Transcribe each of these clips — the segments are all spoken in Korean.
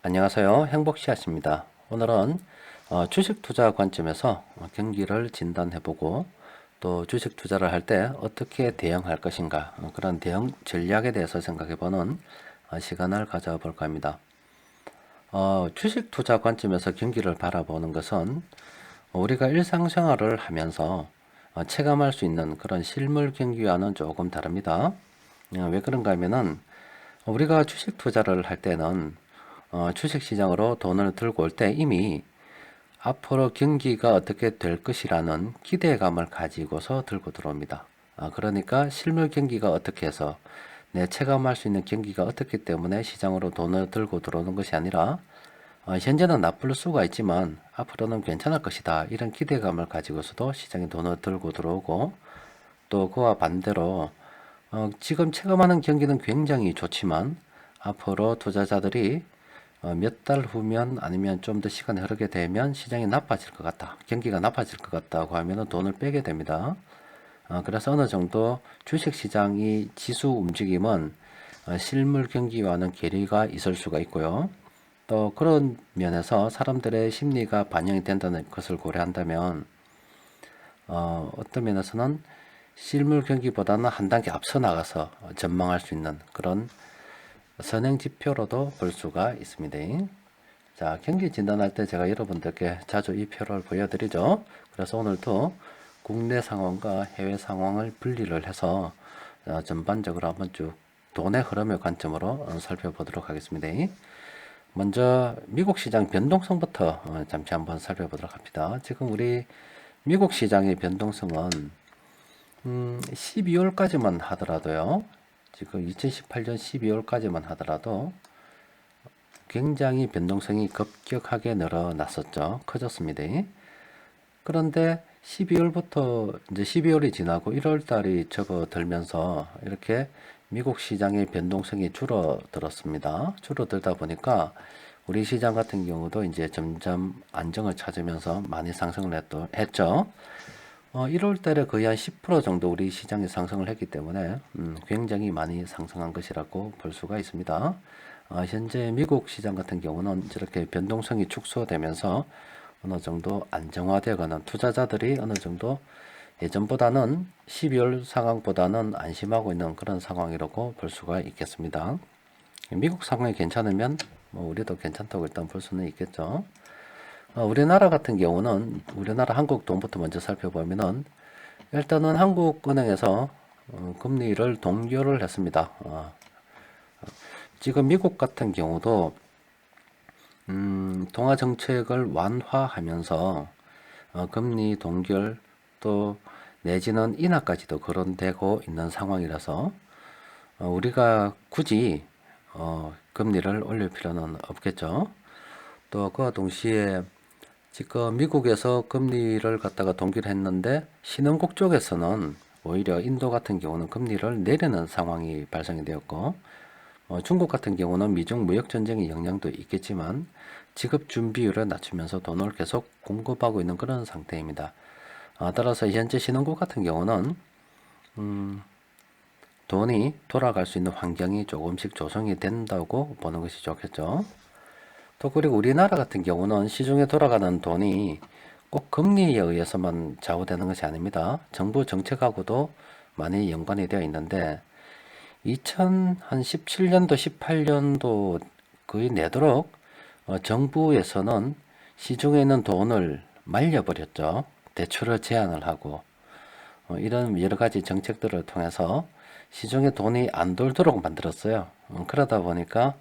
안녕하세요. 행복씨앗입니다. 오늘은 주식 투자 관점에서 경기를 진단해보고 또 주식 투자를 할 때 어떻게 대응할 것인가 그런 대응 전략에 대해서 생각해보는 시간을 가져볼까 합니다. 주식 투자 관점에서 경기를 바라보는 것은 우리가 일상생활을 하면서 체감할 수 있는 그런 실물 경기와는 조금 다릅니다. 왜 그런가 하면은 우리가 주식 투자를 할 때는 주식 시장으로 돈을 들고 올 때 이미 앞으로 경기가 어떻게 될 것이라는 기대감을 가지고서 들고 들어옵니다. 그러니까 실물 경기가 어떻게 해서 내 체감할 수 있는 경기가 어떻기 때문에 시장으로 돈을 들고 들어오는 것이 아니라 현재는 나쁠 수가 있지만 앞으로는 괜찮을 것이다. 이런 기대감을 가지고서도 시장에 돈을 들고 들어오고 또 그와 반대로 지금 체감하는 경기는 굉장히 좋지만 앞으로 투자자들이 몇 달 후면 아니면 좀 더 시간이 흐르게 되면 시장이 나빠질 것 같다. 경기가 나빠질 것 같다고 하면 돈을 빼게 됩니다. 그래서 어느 정도 주식시장이 지수 움직임은 실물 경기와는 괴리가 있을 수가 있고요. 또 그런 면에서 사람들의 심리가 반영이 된다는 것을 고려한다면 어떤 면에서는 실물 경기보다는 한 단계 앞서 나가서 전망할 수 있는 그런 선행 지표로도 볼 수가 있습니다. 자, 경기 진단할 때 제가 여러분들께 자주 이 표를 보여드리죠. 그래서 오늘도 국내 상황과 해외 상황을 분리를 해서 전반적으로 한번 쭉 돈의 흐름의 관점으로 살펴보도록 하겠습니다. 먼저 미국 시장 변동성부터 잠시 한번 살펴보도록 합니다. 지금 우리 미국 시장의 변동성은 12월까지만 하더라도요. 지금 2018년 12월까지만 하더라도 굉장히 변동성이 급격하게 늘어났었죠. 커졌습니다. 그런데 12월부터 이제 12월이 지나고 1월 달이 접어들면서 이렇게 미국 시장의 변동성이 줄어들었습니다. 줄어들다 보니까 우리 시장 같은 경우도 이제 점점 안정을 찾으면서 많이 상승을 했죠. 1월 달에 거의 한 10% 정도 우리 시장이 상승을 했기 때문에 굉장히 많이 상승한 것이라고 볼 수가 있습니다. 현재 미국 시장 같은 경우는 이렇게 변동성이 축소되면서 어느 정도 안정화되거나 투자자들이 어느 정도 예전보다는 12월 상황보다는 안심하고 있는 그런 상황이라고 볼 수가 있겠습니다. 미국 상황이 괜찮으면 우리도 괜찮다고 일단 볼 수는 있겠죠. 우리나라 같은 경우는 우리나라 한국 돈부터 먼저 살펴보면은 일단은 한국은행에서 금리를 동결을 했습니다. 지금 미국 같은 경우도 동화 정책을 완화하면서 금리 동결 또 내지는 인하까지도 거론되고 있는 상황이라서 우리가 굳이 금리를 올릴 필요는 없겠죠. 또 그와 동시에 지금 미국에서 금리를 갖다가 동결 했는데 신흥국 쪽에서는 오히려 인도 같은 경우는 금리를 내리는 상황이 발생이 되었고 중국 같은 경우는 미중 무역 전쟁의 영향도 있겠지만 지급 준비율을 낮추면서 돈을 계속 공급하고 있는 그런 상태입니다. 따라서 현재 신흥국 같은 경우는 돈이 돌아갈 수 있는 환경이 조금씩 조성이 된다고 보는 것이 좋겠죠. 또 그리고 우리나라 같은 경우는 시중에 돌아가는 돈이 꼭 금리에 의해서만 좌우되는 것이 아닙니다. 정부 정책하고도 많이 연관이 되어 있는데 2017년도, 18년도 거의 내도록 정부에서는 시중에 있는 돈을 말려버렸죠. 대출을 제한을 하고 이런 여러 가지 정책들을 통해서 시중에 돈이 안 돌도록 만들었어요. 그러다 보니까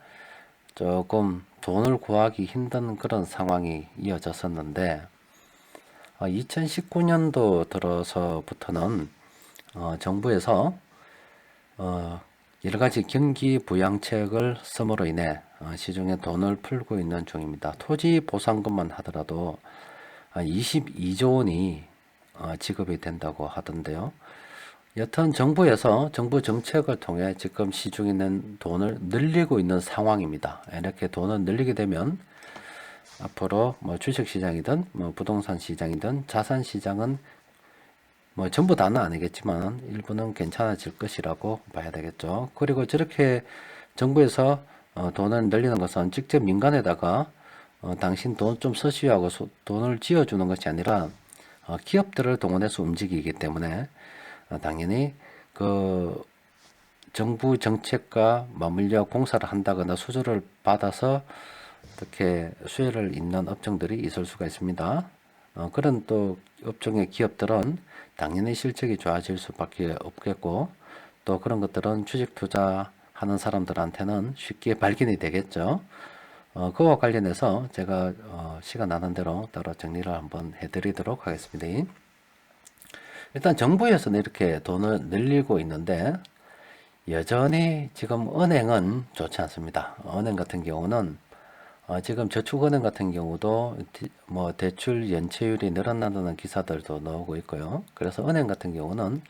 조금 돈을 구하기 힘든 그런 상황이 이어졌었는데 2019년도 들어서부터는 정부에서 여러 가지 경기 부양책을 씀으로 인해 시중에 돈을 풀고 있는 중입니다. 토지 보상금만 하더라도 22조 원이 지급이 된다고 하던데요. 여튼 정부에서 정부 정책을 통해 지금 시중에 있는 돈을 늘리고 있는 상황입니다. 이렇게 돈을 늘리게 되면 앞으로 뭐 주식 시장이든 뭐 부동산 시장이든 자산 시장은 뭐 전부 다는 아니겠지만 일부는 괜찮아질 것이라고 봐야 되겠죠. 그리고 저렇게 정부에서 돈을 늘리는 것은 직접 민간에다가 당신 돈 좀 쓰시오 하고 돈을 쥐어주는 것이 아니라 기업들을 동원해서 움직이기 때문에 당연히 그 정부 정책과 맞물려 공사를 한다거나 수주를 받아서 어떻게 수혜를 잇는 업종들이 있을 수가 있습니다. 그런 또 업종의 기업들은 당연히 실적이 좋아질 수밖에 없겠고, 또 그런 것들은 주식 투자하는 사람들한테는 쉽게 발견이 되겠죠. 그와 관련해서 제가 시간 나는 대로 따로 정리를 한번 해드리도록 하겠습니다. 일단 정부에서는 이렇게 돈을 늘리고 있는데 여전히 지금 은행은 좋지 않습니다. 은행 같은 경우는 지금 저축은행 같은 경우도 뭐 대출 연체율이 늘어난다는 기사들도 나오고 있고요. 그래서 은행 같은 경우는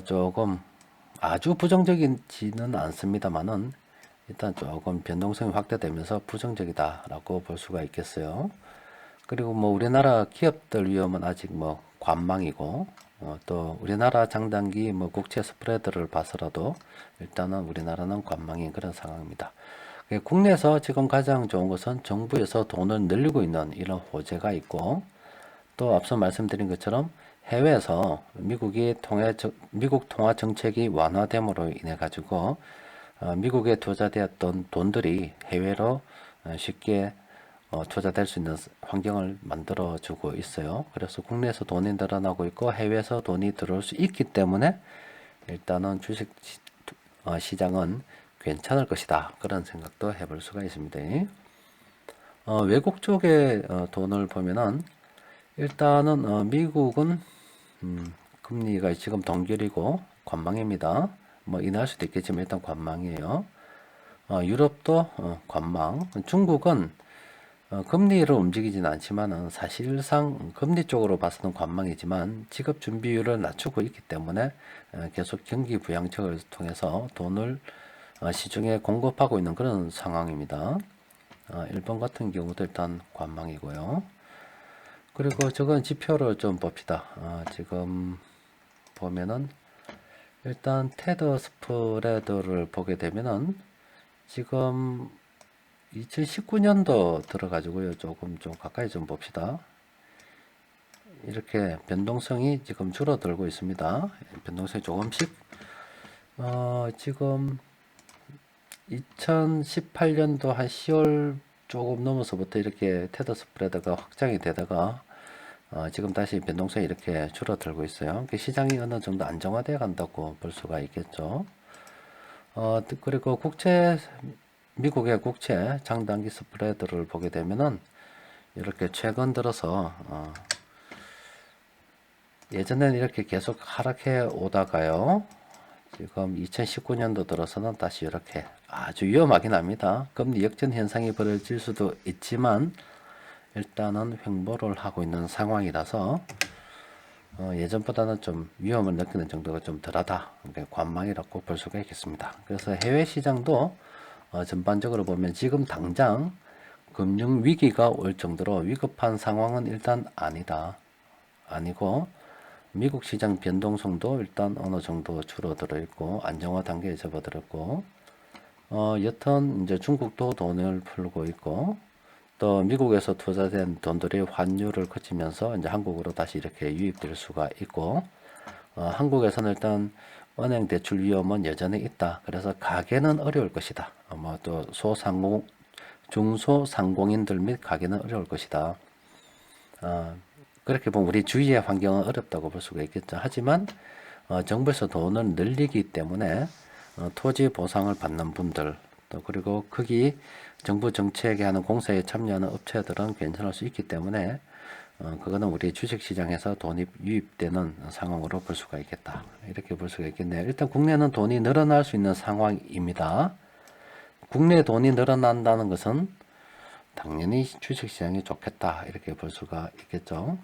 조금 아주 부정적이지는 않습니다만은 일단 조금 변동성이 확대되면서 부정적이다라고 볼 수가 있겠어요. 그리고 뭐 우리나라 기업들 위험은 아직 뭐 관망이고, 또 우리나라 장단기 뭐 국채 스프레드를 봐서라도 일단은 우리나라는 관망인 그런 상황입니다. 국내에서 지금 가장 좋은 것은 정부에서 돈을 늘리고 있는 이런 호재가 있고, 또 앞서 말씀드린 것처럼 해외에서 미국 통화 정책이 완화됨으로 인해 가지고 미국에 투자되었던 돈들이 해외로 쉽게 투자될 수 있는 환경을 만들어 주고 있어요. 그래서 국내에서 돈이 늘어나고 있고 해외에서 돈이 들어올 수 있기 때문에 일단은 주식 시장은 괜찮을 것이다. 그런 생각도 해볼 수가 있습니다. 외국 쪽에 돈을 보면은 일단은 미국은 금리가 지금 동결이고 관망입니다. 뭐 인하할 수도 있겠지만 일단 관망이에요. 유럽도 관망. 중국은 금리를 움직이지는 않지만은 사실상 금리 쪽으로 봐서는 관망이지만 지급 준비율을 낮추고 있기 때문에 계속 경기 부양책을 통해서 돈을 시중에 공급하고 있는 그런 상황입니다. 일본 같은 경우도 일단 관망이고요. 그리고 저건 지표를 좀 봅시다. 지금 보면은 일단 테더 스프레드를 보게 되면은 지금 2019년도 들어가지고요. 조금 좀 가까이 좀 봅시다. 이렇게 변동성이 지금 줄어들고 있습니다. 변동성이 조금씩 지금 2018년도 한 10월 조금 넘어서부터 이렇게 테더 스프레드가 확장이 되다가 지금 다시 변동성이 이렇게 줄어들고 있어요. 시장이 어느 정도 안정화되어 간다고 볼 수가 있겠죠. 그리고 미국의 국채 장단기 스프레드를 보게 되면은 이렇게 최근 들어서 예전에는 이렇게 계속 하락해 오다가요. 지금 2019년도 들어서는 다시 이렇게 아주 위험하긴 합니다. 금리 역전 현상이 벌어질 수도 있지만 일단은 횡보를 하고 있는 상황이라서 예전보다는 좀 위험을 느끼는 정도가 좀 덜하다. 그러니까 관망이라고 볼 수가 있겠습니다. 그래서 해외 시장도 전반적으로 보면 지금 당장 금융 위기가 올 정도로 위급한 상황은 일단 아니고 미국 시장 변동성도 일단 어느 정도 줄어들어 있고 안정화 단계에 접어들었고 여튼 이제 중국도 돈을 풀고 있고 또 미국에서 투자된 돈들이 환율을 거치면서 이제 한국으로 다시 이렇게 유입될 수가 있고 한국에서는 일단 은행 대출 위험은 여전히 있다. 그래서 가계는 어려울 것이다. 뭐 또 중소상공인들 및 가계는 어려울 것이다. 그렇게 보면 우리 주위의 환경은 어렵다고 볼 수가 있겠죠. 하지만 정부에서 돈을 늘리기 때문에 토지 보상을 받는 분들 또 그리고 크기 정부 정책에 하는 공사에 참여하는 업체들은 괜찮을 수 있기 때문에 그거는 우리 주식시장에서 돈이 유입되는 상황으로 볼 수가 있겠다. 이렇게 볼 수가 있겠네요. 일단 국내는 돈이 늘어날 수 있는 상황입니다. 국내 돈이 늘어난다는 것은 당연히 주식시장이 좋겠다. 이렇게 볼 수가 있겠죠.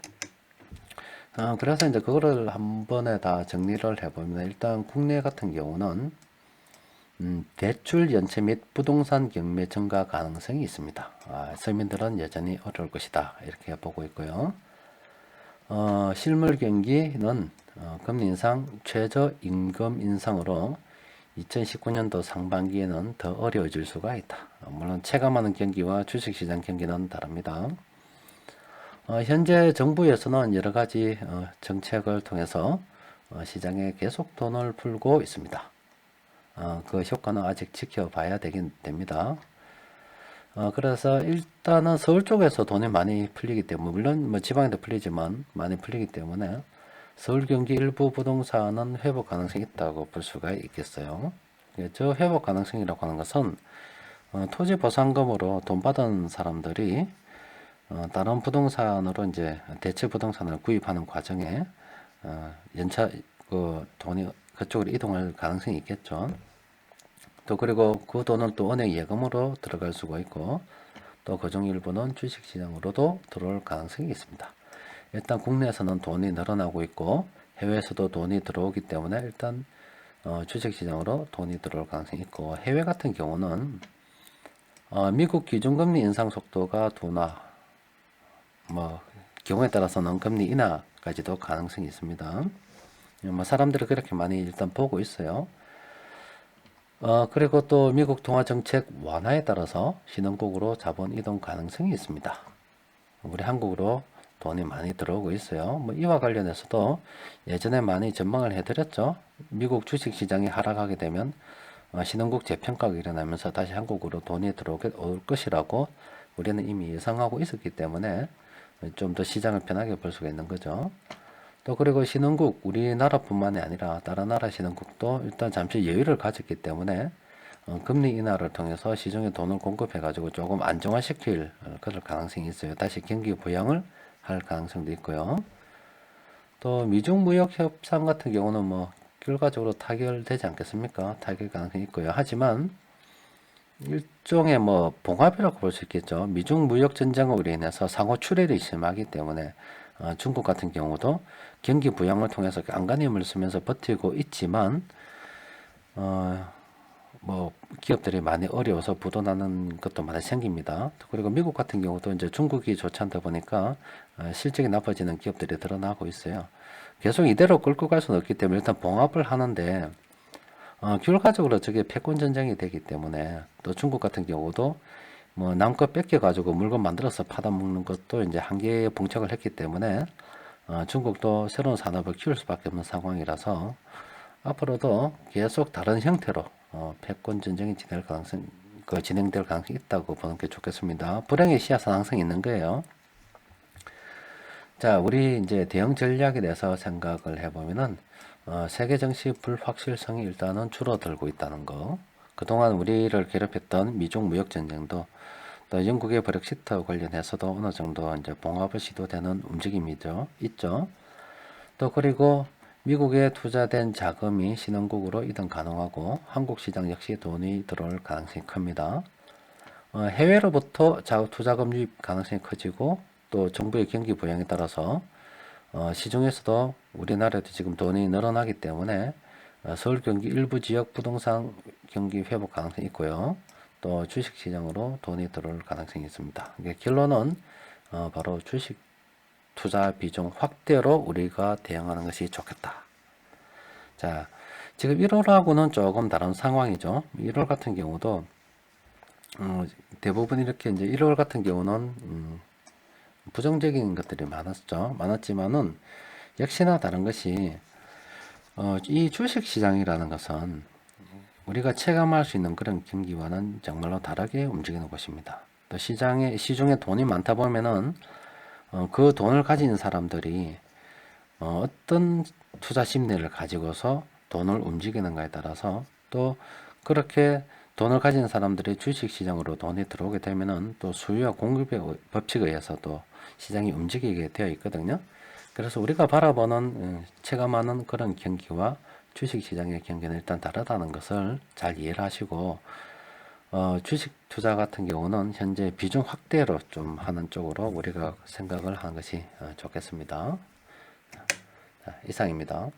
그래서 이제 그거를 한 번에 다 정리를 해보면 일단 국내 같은 경우는 대출 연체 및 부동산 경매 증가 가능성이 있습니다. 서민들은 여전히 어려울 것이다. 이렇게 보고 있고요. 실물 경기는 금리 인상, 최저 임금 인상으로 2019년도 상반기에는 더 어려워질 수가 있다. 물론 체감하는 경기와 주식시장 경기는 다릅니다. 현재 정부에서는 여러 가지 정책을 통해서 시장에 계속 돈을 풀고 있습니다. 그 효과는 아직 지켜봐야 됩니다. 그래서 일단은 서울 쪽에서 돈이 많이 풀리기 때문에, 물론 뭐 지방에도 풀리지만 많이 풀리기 때문에 서울 경기 일부 부동산은 회복 가능성이 있다고 볼 수가 있겠어요. 저 회복 가능성이라고 하는 것은 토지 보상금으로 돈 받은 사람들이 다른 부동산으로 이제 대체 부동산을 구입하는 과정에 연차 그 돈이 그쪽으로 이동할 가능성이 있겠죠. 또 그리고 그 돈은 또 은행 예금으로 들어갈 수가 있고, 또 그중 일부는 주식시장으로도 들어올 가능성이 있습니다. 일단 국내에서는 돈이 늘어나고 있고 해외에서도 돈이 들어오기 때문에 일단 주식시장으로 돈이 들어올 가능성이 있고, 해외 같은 경우는 미국 기준금리 인상 속도가 둔화, 뭐 경우에 따라서는 금리 인하까지도 가능성이 있습니다. 뭐 사람들이 그렇게 많이 일단 보고 있어요. 그리고 또 미국 통화 정책 완화에 따라서 신흥국으로 자본 이동 가능성이 있습니다. 우리 한국으로 돈이 많이 들어오고 있어요. 뭐 이와 관련해서도 예전에 많이 전망을 해드렸죠. 미국 주식시장이 하락하게 되면 신흥국 재평가가 일어나면서 다시 한국으로 돈이 들어오게 올 것이라고 우리는 이미 예상하고 있었기 때문에 좀 더 시장을 편하게 볼 수가 있는 거죠. 또 그리고 신흥국, 우리나라뿐만이 아니라 다른 나라 신흥국도 일단 잠시 여유를 가졌기 때문에 금리 인하를 통해서 시중에 돈을 공급해 가지고 조금 안정화시킬 그럴 가능성이 있어요. 다시 경기 부양을 할 가능성도 있고요. 또 미중 무역 협상 같은 경우는 뭐 결과적으로 타결되지 않겠습니까? 타결 가능성이 있고요. 하지만 일종의 뭐 봉합이라고 볼 수 있겠죠. 미중 무역 전쟁으로 인해서 상호 출혈이 심하기 때문에 중국 같은 경우도 경기 부양을 통해서 안간힘을 쓰면서 버티고 있지만 뭐 기업들이 많이 어려워서 부도나는 것도 많이 생깁니다. 그리고 미국 같은 경우도 이제 중국이 좋지 않다 보니까 실적이 나빠지는 기업들이 드러나고 있어요. 계속 이대로 끌고 갈 수는 없기 때문에 일단 봉합을 하는데 결과적으로 저게 패권 전쟁이 되기 때문에, 또 중국 같은 경우도 뭐 남껏 뺏겨 가지고 물건 만들어서 팔아먹는 것도 이제 한계에 봉착을 했기 때문에 중국도 새로운 산업을 키울 수밖에 없는 상황이라서 앞으로도 계속 다른 형태로 패권 전쟁이 진행될 가능성이 있다고 보는 게 좋겠습니다. 불행의 씨앗은 항상 있는 거예요. 자, 우리 이제 대응 전략에 대해서 생각을 해보면은 세계 정치 불확실성이 일단은 줄어들고 있다는 거. 그동안 우리를 괴롭혔던 미중 무역 전쟁도, 또 영국의 브렉시트 관련해서도 어느 정도 이제 봉합을 시도되는 움직임이 있죠. 또 그리고 미국에 투자된 자금이 신흥국으로 이동 가능하고 한국 시장 역시 돈이 들어올 가능성이 큽니다. 해외로부터 투자금 유입 가능성이 커지고, 또 정부의 경기 부양에 따라서 시중에서도 우리나라에도 지금 돈이 늘어나기 때문에 서울 경기 일부 지역 부동산 경기 회복 가능성이 있고요. 또 주식시장으로 돈이 들어올 가능성이 있습니다. 결론은 바로 주식 투자 비중 확대로 우리가 대응하는 것이 좋겠다. 자, 지금 1월하고는 조금 다른 상황이죠. 1월 같은 경우도 대부분 이렇게 이제 1월 같은 경우는 부정적인 것들이 많았지만은 역시나 다른 것이 이 주식 시장이라는 것은 우리가 체감할 수 있는 그런 경기와는 정말로 다르게 움직이는 곳입니다. 또 시중에 돈이 많다 보면은 그 돈을 가진 사람들이 어떤 투자 심리를 가지고서 돈을 움직이는가에 따라서, 또 그렇게 돈을 가진 사람들이 주식시장으로 돈이 들어오게 되면은 또 수요와 공급의 법칙에 의해서 또 시장이 움직이게 되어 있거든요. 그래서 우리가 바라보는 체감하는 그런 경기와 주식시장의 경기는 일단 다르다는 것을 잘 이해를 하시고, 주식 투자 같은 경우는 현재 비중 확대로 좀 하는 쪽으로 우리가 생각을 하는 것이 좋겠습니다. 이상입니다.